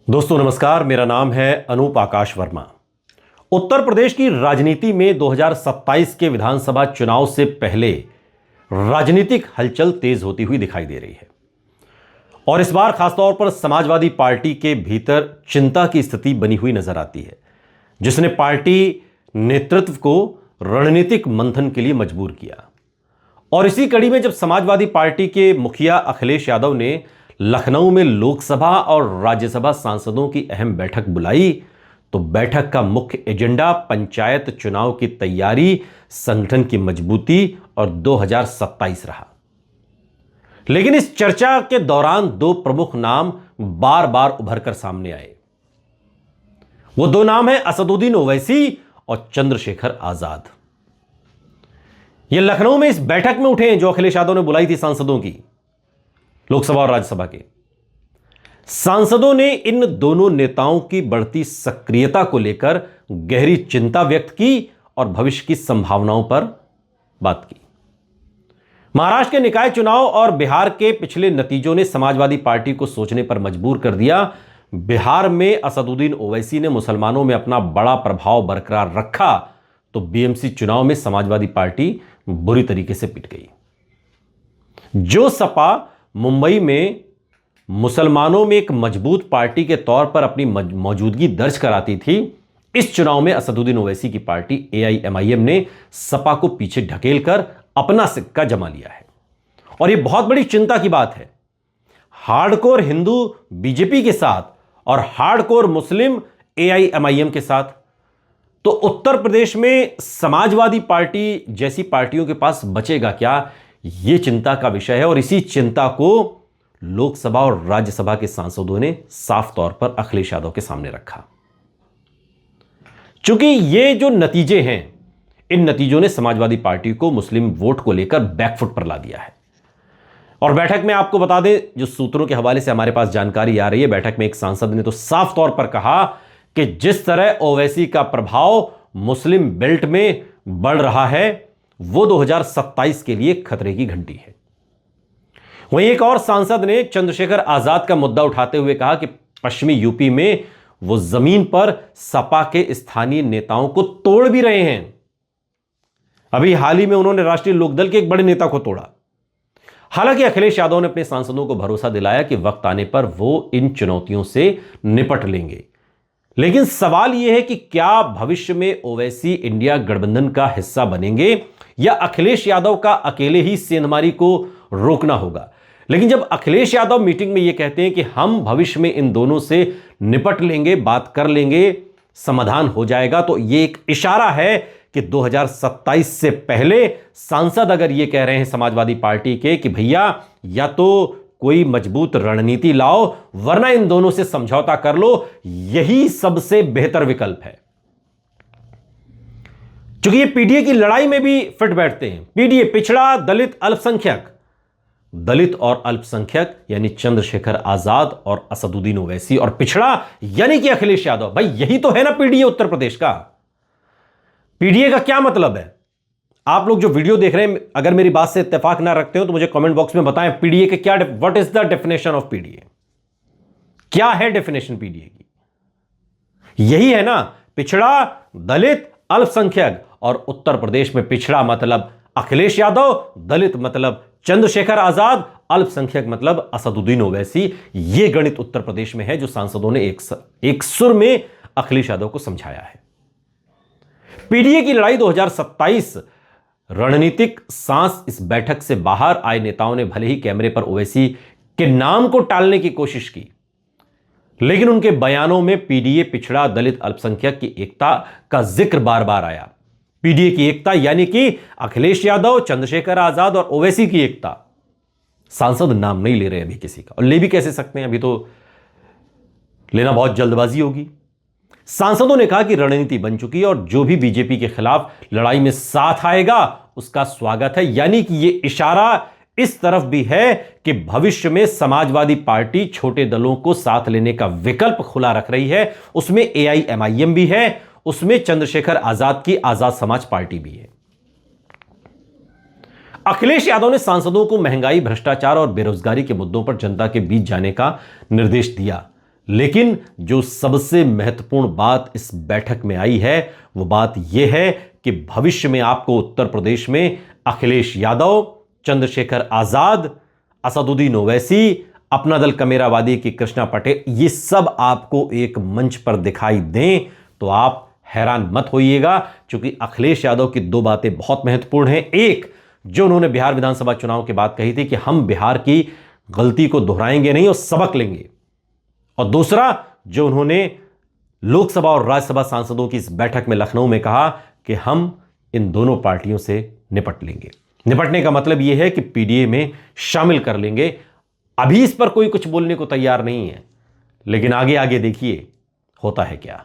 दोस्तों नमस्कार, मेरा नाम है अनूप आकाश वर्मा। उत्तर प्रदेश की राजनीति में 2027 के विधानसभा चुनाव से पहले राजनीतिक हलचल तेज होती हुई दिखाई दे रही है और इस बार खासतौर पर समाजवादी पार्टी के भीतर चिंता की स्थिति बनी हुई नजर आती है, जिसने पार्टी नेतृत्व को रणनीतिक मंथन के लिए मजबूर किया। और इसी कड़ी में जब समाजवादी पार्टी के मुखिया अखिलेश यादव ने लखनऊ में लोकसभा और राज्यसभा सांसदों की अहम बैठक बुलाई, तो बैठक का मुख्य एजेंडा पंचायत चुनाव की तैयारी, संगठन की मजबूती और 2027 रहा। लेकिन इस चर्चा के दौरान दो प्रमुख नाम बार बार उभर कर सामने आए। वो दो नाम हैं असदुद्दीन ओवैसी और चंद्रशेखर आजाद। ये लखनऊ में इस बैठक में उठे हैं जो अखिलेश यादव ने बुलाई थी सांसदों की, लोकसभा और राज्यसभा के। सांसदों ने इन दोनों नेताओं की बढ़ती सक्रियता को लेकर गहरी चिंता व्यक्त की और भविष्य की संभावनाओं पर बात की। महाराष्ट्र के निकाय चुनाव और बिहार के पिछले नतीजों ने समाजवादी पार्टी को सोचने पर मजबूर कर दिया। बिहार में असदुद्दीन ओवैसी ने मुसलमानों में अपना बड़ा प्रभाव बरकरार रखा, तो बीएमसी चुनाव में समाजवादी पार्टी बुरी तरीके से पिट गई। जो सपा मुंबई में मुसलमानों में एक मजबूत पार्टी के तौर पर अपनी मौजूदगी दर्ज कराती थी, इस चुनाव में असदुद्दीन ओवैसी की पार्टी एआईएमआईएम ने सपा को पीछे ढकेलकर अपना सिक्का जमा लिया है। और यह बहुत बड़ी चिंता की बात है। हार्डकोर हिंदू बीजेपी के साथ और हार्डकोर मुस्लिम एआईएमआईएम के साथ, तो उत्तर प्रदेश में समाजवादी पार्टी जैसी पार्टियों के पास बचेगा क्या, यह चिंता का विषय है। और इसी चिंता को लोकसभा और राज्यसभा के सांसदों ने साफ तौर पर अखिलेश यादव के सामने रखा। चूंकि ये जो नतीजे हैं, इन नतीजों ने समाजवादी पार्टी को मुस्लिम वोट को लेकर बैकफुट पर ला दिया है। और बैठक में आपको बता दें, जो सूत्रों के हवाले से हमारे पास जानकारी आ रही है, बैठक में एक सांसद ने तो साफ तौर पर कहा कि जिस तरह ओवैसी का प्रभाव मुस्लिम बेल्ट में बढ़ रहा है, वो 2027 के लिए खतरे की घंटी है। वहीं एक और सांसद ने चंद्रशेखर आजाद का मुद्दा उठाते हुए कहा कि पश्चिमी यूपी में वो जमीन पर सपा के स्थानीय नेताओं को तोड़ भी रहे हैं। अभी हाल ही में उन्होंने राष्ट्रीय लोकदल के एक बड़े नेता को तोड़ा। हालांकि अखिलेश यादव ने अपने सांसदों को भरोसा दिलाया कि वक्त आने पर वो इन चुनौतियों से निपट लेंगे। लेकिन सवाल यह है कि क्या भविष्य में ओवैसी इंडिया गठबंधन का हिस्सा बनेंगे या अखिलेश यादव का अकेले ही सेंधमारी को रोकना होगा। लेकिन जब अखिलेश यादव मीटिंग में यह कहते हैं कि हम भविष्य में इन दोनों से निपट लेंगे, बात कर लेंगे, समाधान हो जाएगा, तो यह एक इशारा है कि 2027 से पहले सांसद अगर यह कह रहे हैं समाजवादी पार्टी के कि भैया या तो कोई मजबूत रणनीति लाओ वरना इन दोनों से समझौता कर लो, यही सबसे बेहतर विकल्प है। क्योंकि ये पीडीए की लड़ाई में भी फिट बैठते हैं। पीडीए पिछड़ा, दलित, अल्पसंख्यक। दलित और अल्पसंख्यक यानी चंद्रशेखर आजाद और असदुद्दीन ओवैसी, और पिछड़ा यानी कि अखिलेश यादव। भाई यही तो है ना पीडीए उत्तर प्रदेश का। पीडीए का क्या मतलब है? आप लोग जो वीडियो देख रहे हैं, अगर मेरी बात से इत्तेफाक ना रखते हो तो मुझे कमेंट बॉक्स में बताएं पीडीए के क्या, what is the definition of PDA? क्या है डेफिनेशन पीडीए की? यही है ना, पिछड़ा, दलित, अल्पसंख्यक। और उत्तर प्रदेश में पिछड़ा मतलब अखिलेश यादव, दलित मतलब चंद्रशेखर आजाद, अल्पसंख्यक मतलब असदुद्दीन ओवैसी। यह गणित उत्तर प्रदेश में है जो सांसदों ने एक सुर में अखिलेश यादव को समझाया है। पीडीए की लड़ाई 2027 रणनीतिक सांस। इस बैठक से बाहर आए नेताओं ने भले ही कैमरे पर ओवैसी के नाम को टालने की कोशिश की, लेकिन उनके बयानों में पीडीए, पिछड़ा, दलित, अल्पसंख्यक की एकता का जिक्र बार बार आया। पीडीए की एकता यानी कि अखिलेश यादव, चंद्रशेखर आजाद और ओवैसी की एकता। सांसद नाम नहीं ले रहे अभी किसी का, और ले भी कैसे सकते हैं, अभी तो लेना बहुत जल्दबाजी होगी। सांसदों ने कहा कि रणनीति बन चुकी है और जो भी बीजेपी के खिलाफ लड़ाई में साथ आएगा उसका स्वागत है। यानी कि यह इशारा इस तरफ भी है कि भविष्य में समाजवादी पार्टी छोटे दलों को साथ लेने का विकल्प खुला रख रही है। उसमें एआईएमआईएम भी है, उसमें चंद्रशेखर आजाद की आजाद समाज पार्टी भी है। अखिलेश यादव ने सांसदों को महंगाई, भ्रष्टाचार और बेरोजगारी के मुद्दों पर जनता के बीच जाने का निर्देश दिया, लेकिन जो सबसे महत्वपूर्ण बात इस बैठक में आई है वो बात यह है कि भविष्य में आपको उत्तर प्रदेश में अखिलेश यादव, चंद्रशेखर आजाद, असदुद्दीन ओवैसी, अपना दल कमेरावादी की कृष्णा पटेल, ये सब आपको एक मंच पर दिखाई दें तो आप हैरान मत होइएगा, क्योंकि अखिलेश यादव की दो बातें बहुत महत्वपूर्ण हैं। एक, जो उन्होंने बिहार विधानसभा चुनाव के बाद कही थी कि हम बिहार की गलती को दोहराएंगे नहीं और सबक लेंगे, और दूसरा, जो उन्होंने लोकसभा और राज्यसभा सांसदों की इस बैठक में लखनऊ में कहा कि हम इन दोनों पार्टियों से निपट लेंगे। निपटने का मतलब यह है कि पीडीए में शामिल कर लेंगे। अभी इस पर कोई कुछ बोलने को तैयार नहीं है, लेकिन आगे आगे देखिए होता है क्या।